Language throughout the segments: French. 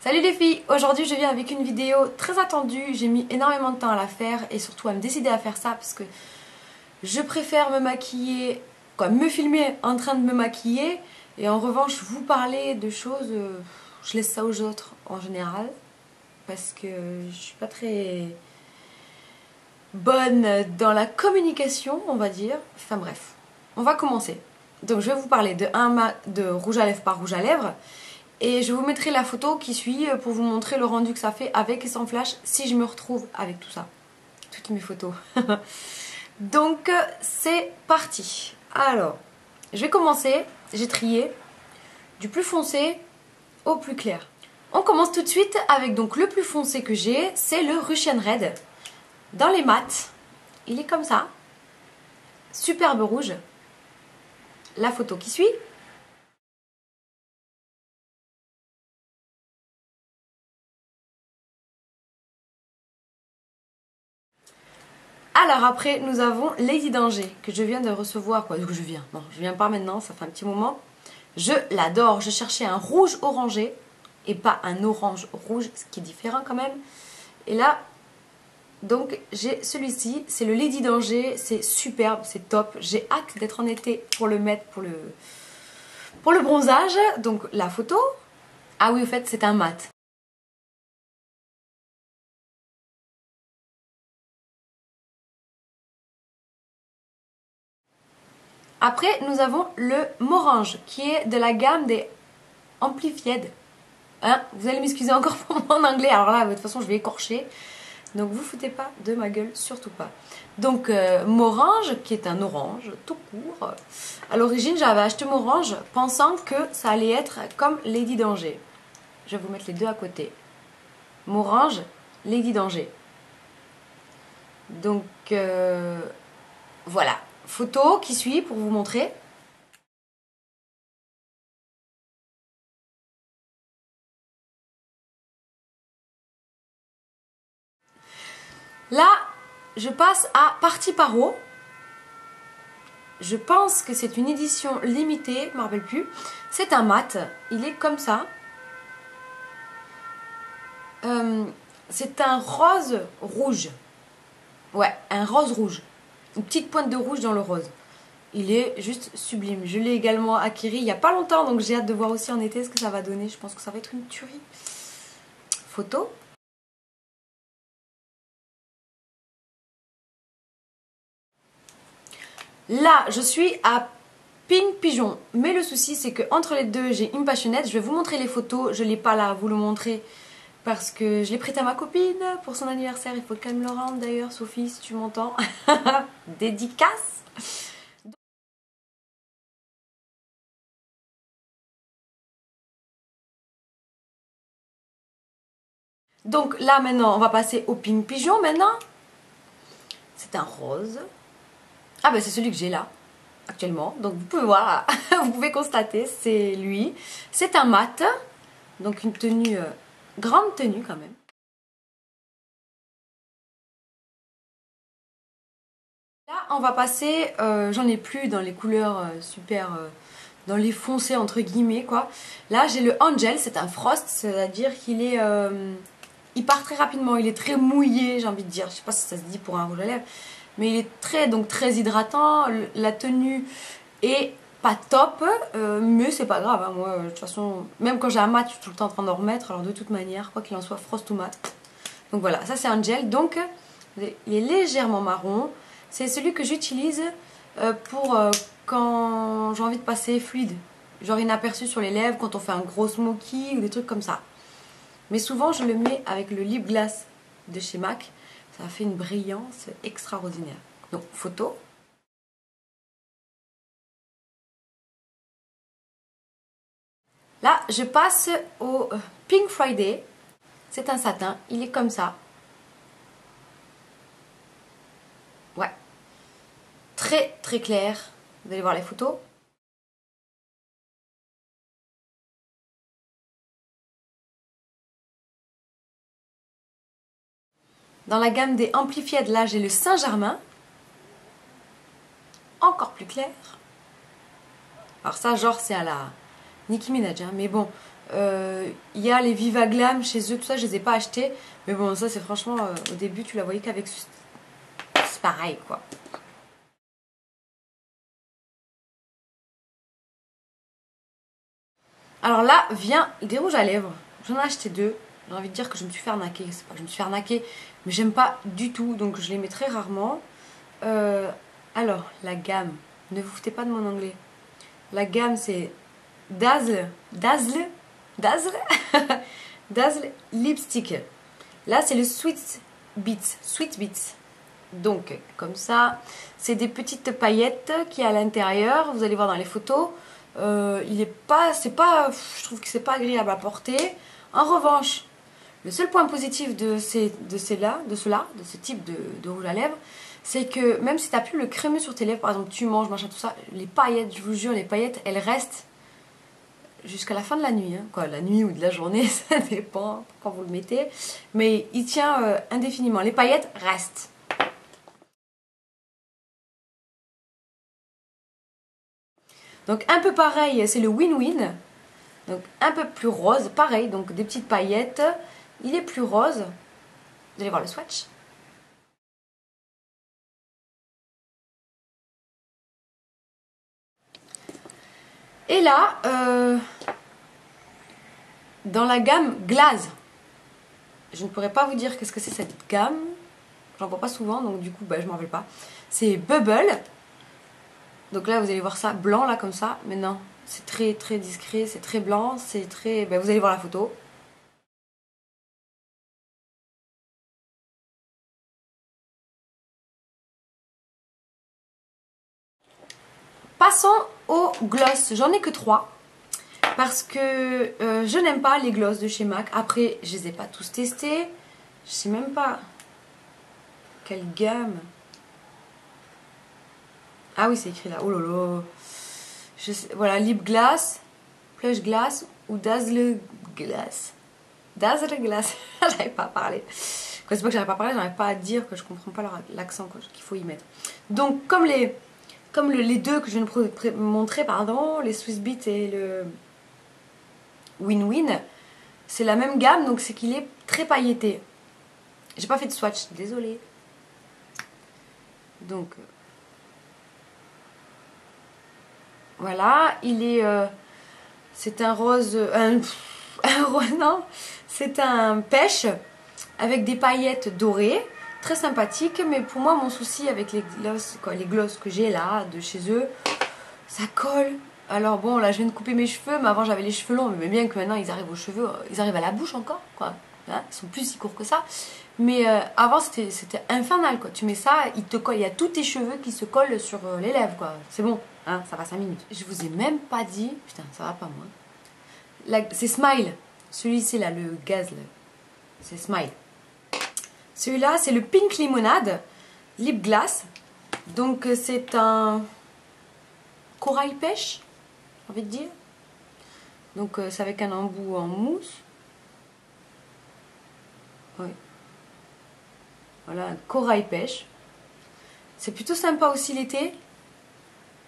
Salut les filles, aujourd'hui je viens avec une vidéo très attendue, j'ai mis énormément de temps à la faire et surtout à me décider à faire ça parce que je préfère me maquiller, me filmer en train de me maquiller et en revanche vous parler de choses, je laisse ça aux autres en général parce que je suis pas très bonne dans la communication on va dire, enfin bref, on va commencer. Donc je vais vous parler de rouge à lèvres par rouge à lèvres. Et je vous mettrai la photo qui suit pour vous montrer le rendu que ça fait avec et sans flash si je me retrouve avec tout ça. Toutes mes photos. Donc c'est parti. Alors, je vais commencer, j'ai trié du plus foncé au plus clair. On commence tout de suite avec donc le plus foncé que j'ai, c'est le Russian Red. Dans les mats, il est comme ça. Superbe rouge. La photo qui suit. Alors après, nous avons Lady Danger, que je viens de recevoir, non, je viens pas maintenant, ça fait un petit moment. Je l'adore, je cherchais un rouge orangé, et pas un orange rouge, ce qui est différent quand même. Et là, donc j'ai celui-ci, c'est le Lady Danger, c'est superbe, c'est top. J'ai hâte d'être en été pour le mettre pour le bronzage. Donc la photo, ah oui, au fait, c'est un mat. Après, nous avons le Morange, qui est de la gamme des Amplified. Hein, vous allez m'excuser encore pour mon anglais, alors là, de toute façon, je vais écorcher. Donc, vous foutez pas de ma gueule, surtout pas. Donc, Morange, qui est un orange tout court. À l'origine, j'avais acheté Morange pensant que ça allait être comme Lady Danger. Je vais vous mettre les deux à côté. Morange, Lady Danger. Donc, voilà. Photo qui suit pour vous montrer. Là, je passe à Parti Paro. Je pense que c'est une édition limitée, je ne me rappelle plus. C'est un mat, il est comme ça. C'est un rose rouge. Ouais, un rose rouge. Une petite pointe de rouge dans le rose. Il est juste sublime. Je l'ai également acquis il n'y a pas longtemps, donc j'ai hâte de voir aussi en été ce que ça va donner. Je pense que ça va être une tuerie. Photo. Là, je suis à Pink Pigeon. Mais le souci, c'est que entre les deux, j'ai une passionnette. Je vais vous montrer les photos. Je ne l'ai pas là à vous le montrer parce que je l'ai prêté à ma copine pour son anniversaire. Il faut qu'elle me le rende d'ailleurs, Sophie, si tu m'entends. Dédicace. Donc là, maintenant, on va passer au Pink Pigeon maintenant. C'est un rose. Ah ben c'est celui que j'ai là actuellement, donc vous pouvez voir, vous pouvez constater, c'est lui. C'est un mat, donc une tenue, grande tenue quand même. Là on va passer, j'en ai plus dans les couleurs super, dans les foncés entre guillemets quoi. Là j'ai le Angel, c'est un frost, c'est-à-dire qu'il est, il part très rapidement, il est très mouillé j'ai envie de dire, je sais pas si ça se dit pour un rouge à lèvres. Mais il est très hydratant, la tenue est pas top, mais c'est pas grave, hein. Moi de toute façon, même quand j'ai un mat, je suis tout le temps en train d'en remettre, alors de toute manière, quoi qu'il en soit, frost ou mat. Donc voilà, ça c'est un gel, donc il est légèrement marron, c'est celui que j'utilise pour quand j'ai envie de passer fluide, genre inaperçu sur les lèvres, quand on fait un gros smoky ou des trucs comme ça. Mais souvent je le mets avec le lip glass de chez MAC. Ça fait une brillance extraordinaire. Donc, photo. Là, je passe au Pink Friday. C'est un satin. Il est comme ça. Ouais. Très clair. Vous allez voir les photos. Dans la gamme des Amplified, là, j'ai le Saint-Germain. Encore plus clair. Alors ça, genre, c'est à la Nicki Minaj, hein, mais bon, Il y a les Viva Glam chez eux, tout ça, je les ai pas achetés. Mais bon, ça c'est franchement, au début tu la voyais qu'avec... C'est pareil quoi. Alors là, vient des rouges à lèvres. J'en ai acheté deux. J'ai envie de dire que je me suis fait arnaquer. C'est pas que je me suis fait arnaquer, mais j'aime pas du tout, donc je les mets très rarement. Alors, la gamme. Ne vous foutez pas de mon anglais. La gamme c'est Dazzle. Dazzle Dazzle Dazzle Lipstick. Là, c'est le Sweet Beats. Sweet Beats. Donc, comme ça, c'est des petites paillettes qui à l'intérieur. Vous allez voir dans les photos. Il est pas, c'est pas, je trouve que c'est pas agréable à porter. En revanche, le seul point positif de ce type de rouge à lèvres, c'est que même si tu n'as plus le crémeux sur tes lèvres, par exemple tu manges, machin, tout ça, les paillettes, je vous jure, les paillettes, elles restent jusqu'à la fin de la nuit. Hein. Quoi, la nuit ou de la journée, ça dépend quand vous le mettez. Mais il tient indéfiniment. Les paillettes restent. Donc un peu pareil, c'est le win-win. Donc un peu plus rose, pareil, donc des petites paillettes. Il est plus rose. Vous allez voir le swatch. Et là, dans la gamme Glaze, je ne pourrais pas vous dire qu'est-ce que c'est cette gamme. J'en vois pas souvent, donc du coup, bah, je m'en rappelle pas. C'est Bubble. Donc là, vous allez voir ça blanc, là, comme ça. Mais non, c'est très, très discret, c'est très blanc, c'est très... Bah, vous allez voir la photo. Passons au gloss. J'en ai que 3. Parce que je n'aime pas les gloss de chez MAC. Après, je les ai pas tous testés. Je sais même pas quelle gamme. Ah oui, c'est écrit là. Oh là là. Voilà, Lip Glass, Plush Glass ou Dazzle Glass. Dazzle Glass. J'arrive pas à parler. C'est pas que j'arrive pas à parler, j'arrive pas à dire que je comprends pas l'accent qu'il faut y mettre. Donc, comme les deux que je viens de montrer, pardon, les Swiss Beat et le Win-Win, c'est la même gamme, donc c'est qu'il est très pailleté. J'ai pas fait de swatch, désolée. Donc, voilà, il est... c'est un rose... un rose, non, c'est un pêche avec des paillettes dorées. Très sympathique, mais pour moi, mon souci avec les gloss que j'ai là, de chez eux, ça colle. Alors bon, là, je viens de couper mes cheveux, mais avant, j'avais les cheveux longs, mais bien que maintenant, ils arrivent aux cheveux, ils arrivent à la bouche encore, quoi. Hein, ils sont plus si courts que ça. Mais avant, c'était infernal, quoi. Tu mets ça, il te colle, il y a tous tes cheveux qui se collent sur les lèvres, quoi. C'est bon, hein, ça va 5 minutes. Je vous ai même pas dit, putain, ça va pas, moi. C'est Smile, celui-ci, là, le gaz, là. C'est Smile. Celui-là, c'est le Pink Lemonade Lip Glass. Donc, c'est un corail pêche, j'ai envie de dire. Donc, c'est avec un embout en mousse. Oui. Voilà, un corail pêche. C'est plutôt sympa aussi l'été,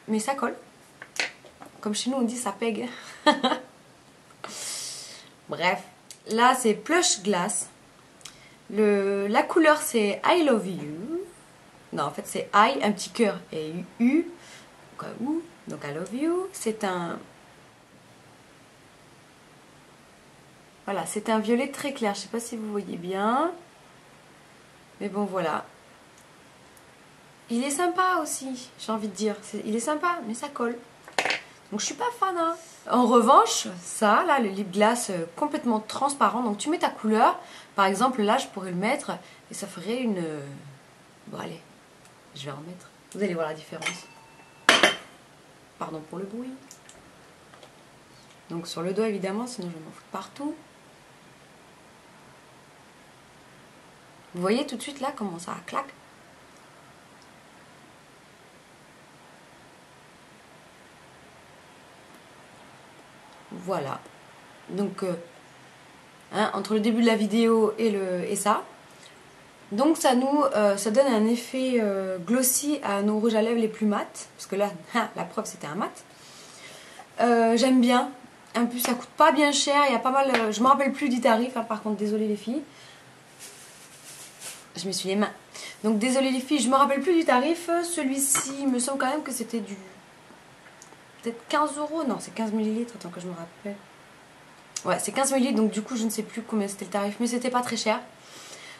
mais ça colle. Comme chez nous, on dit ça pègue. Bref, là, c'est Plush Glass. La couleur c'est I love you. Non, en fait c'est I, un petit cœur et U. Donc I love you. C'est un... Voilà, c'est un violet très clair. Je sais pas si vous voyez bien. Mais bon, voilà. Il est sympa aussi, j'ai envie de dire. Il est sympa, mais ça colle. Donc je suis pas fan, hein. En revanche, ça, là, le lip glass complètement transparent. Donc tu mets ta couleur. Par exemple, là, je pourrais le mettre et ça ferait une... Bon, allez, je vais en mettre. Vous allez voir la différence. Pardon pour le bruit. Donc sur le doigt, évidemment, sinon je vais m'en foutre partout. Vous voyez tout de suite là comment ça claque? Voilà. Donc, hein, entre le début de la vidéo et ça. Donc, ça donne un effet glossy à nos rouges à lèvres les plus mat. Parce que là, la preuve, c'était un mat. J'aime bien. En plus, ça coûte pas bien cher. Il y a pas mal. Je me rappelle plus du tarif. Hein, par contre, désolé les filles. Je m'essuie les mains. Donc, désolé les filles, je me rappelle plus du tarif. Celui-ci, il me semble quand même que c'était du. Peut-être 15 €. Non, c'est 15 millilitres. Attends que je me rappelle. Ouais, c'est 15 millilitres. Donc, du coup, je ne sais plus combien c'était le tarif. Mais c'était pas très cher.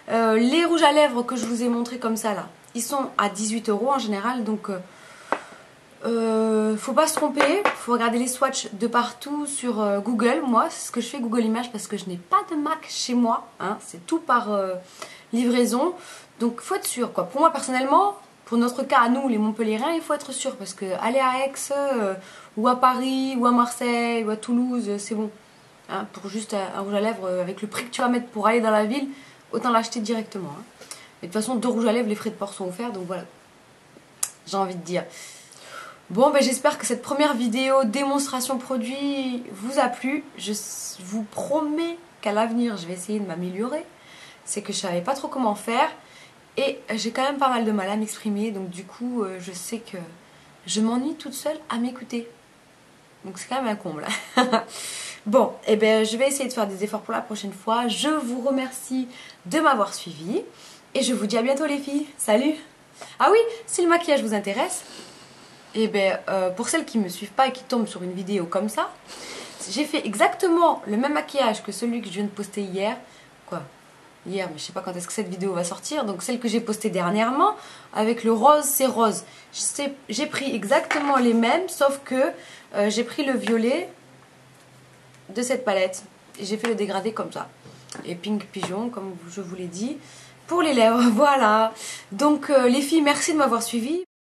Les rouges à lèvres que je vous ai montré comme ça là, ils sont à 18 € en général. Donc. Faut pas se tromper, faut regarder les swatchs de partout sur Google. Moi, c'est ce que je fais, Google Images, parce que je n'ai pas de Mac chez moi. Hein, c'est tout par livraison. Donc, faut être sûr, quoi. Pour moi, personnellement, pour notre cas, à nous, les Montpelliérains, il faut être sûr. Parce que aller à Aix, ou à Paris, ou à Marseille, ou à Toulouse, c'est bon. Hein, pour juste un rouge à lèvres, avec le prix que tu vas mettre pour aller dans la ville, autant l'acheter directement. Hein. Et de toute façon, 2 rouges à lèvres, les frais de port sont offerts. Donc voilà, j'ai envie de dire. Bon, ben j'espère que cette première vidéo démonstration produit vous a plu. Je vous promets qu'à l'avenir, je vais essayer de m'améliorer. C'est que je savais pas trop comment faire. Et j'ai quand même pas mal de mal à m'exprimer. Donc du coup, je sais que je m'ennuie toute seule à m'écouter. Donc c'est quand même un comble. Bon, et ben je vais essayer de faire des efforts pour la prochaine fois. Je vous remercie de m'avoir suivi. Et je vous dis à bientôt les filles. Salut! Ah oui, si le maquillage vous intéresse... Et bien, pour celles qui ne me suivent pas et qui tombent sur une vidéo comme ça, j'ai fait exactement le même maquillage que celui que je viens de poster hier. Quoi? Hier, mais je sais pas quand est-ce que cette vidéo va sortir. Donc celle que j'ai postée dernièrement, avec le rose, c'est rose. J'ai pris exactement les mêmes, sauf que j'ai pris le violet de cette palette. Et j'ai fait le dégradé comme ça. Et pink pigeon, comme je vous l'ai dit, pour les lèvres. Voilà. Donc les filles, merci de m'avoir suivi.